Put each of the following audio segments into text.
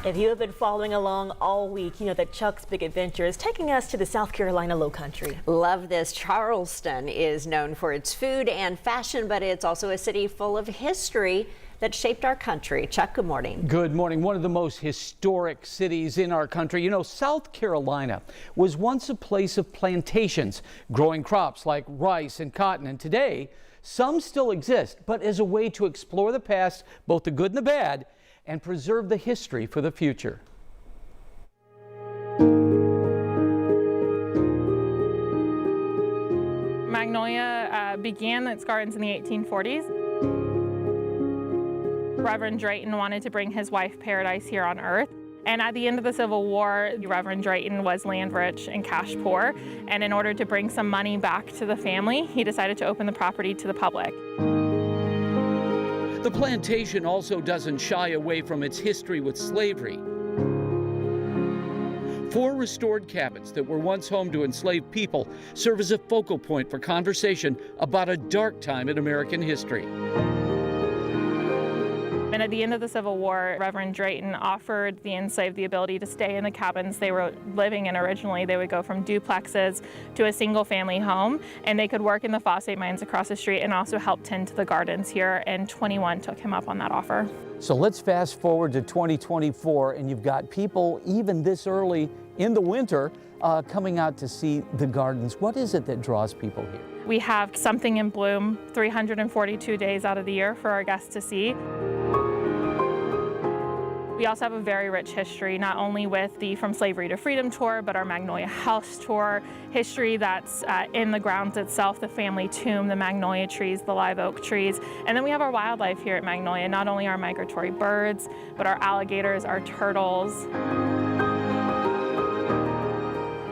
If you have been following along all week, you know that Chuck's Big Adventure is taking us to the South Carolina Lowcountry. Love this. Charleston is known for its food and fashion, but it's also a city full of history that shaped our country. Chuck, good morning. Good morning. One of the most historic cities in our country. You know, South Carolina was once a place of plantations, growing crops like rice and cotton. And today, some still exist, but as a way to explore the past, both the good and the bad, and preserve the history for the future. Magnolia began its gardens in the 1840s. Reverend Drayton wanted to bring his wife paradise here on earth. And at the end of the Civil War, Reverend Drayton was land rich and cash poor. And in order to bring some money back to the family, he decided to open the property to the public. The plantation also doesn't shy away from its history with slavery. 4 restored cabins that were once home to enslaved people serve as a focal point for conversation about a dark time in American history. And at the end of the Civil War, Reverend Drayton offered the enslaved the ability to stay in the cabins they were living in originally. They would go from duplexes to a single family home, and they could work in the phosphate mines across the street and also help tend to the gardens here, and 21 took him up on that offer. So let's fast forward to 2024, and you've got people even this early in the winter coming out to see the gardens. What is it that draws people here? We have something in bloom 342 days out of the year for our guests to see. We also have a very rich history, not only with the From Slavery to Freedom tour, but our Magnolia House tour, history that's in the grounds itself, the family tomb, the magnolia trees, the live oak trees. And then we have our wildlife here at Magnolia, not only our migratory birds, but our alligators, our turtles.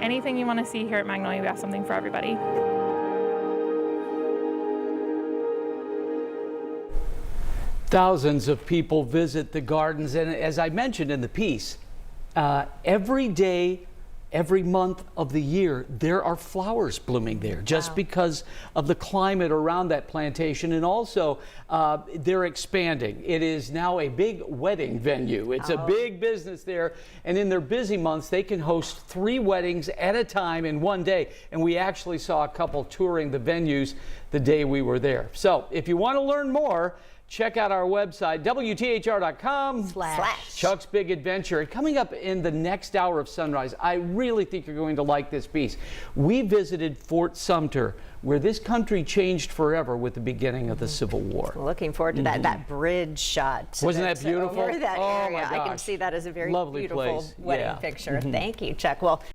Anything you want to see here at Magnolia, we have something for everybody. Thousands of people visit the gardens, and as I mentioned in the piece, every day, every month of the year, there are flowers blooming there just because of the climate around that plantation, and also they're expanding. It is now a big wedding venue. It's a big business there, and in their busy months, they can host 3 weddings at a time in one day, and we actually saw a couple touring the venues the day we were there. So if you want to learn more, check out our website, WTHR.com/Chuck's Big Adventure. And coming up in the next hour of Sunrise, I really think you're going to like this piece. We visited Fort Sumter, where this country changed forever with the beginning of the Civil War. Looking forward to that bridge shot. Wasn't that beautiful? Over that area. My gosh. I can see that as a very Lovely beautiful place. wedding Yeah. picture. Thank you, Chuck. Well.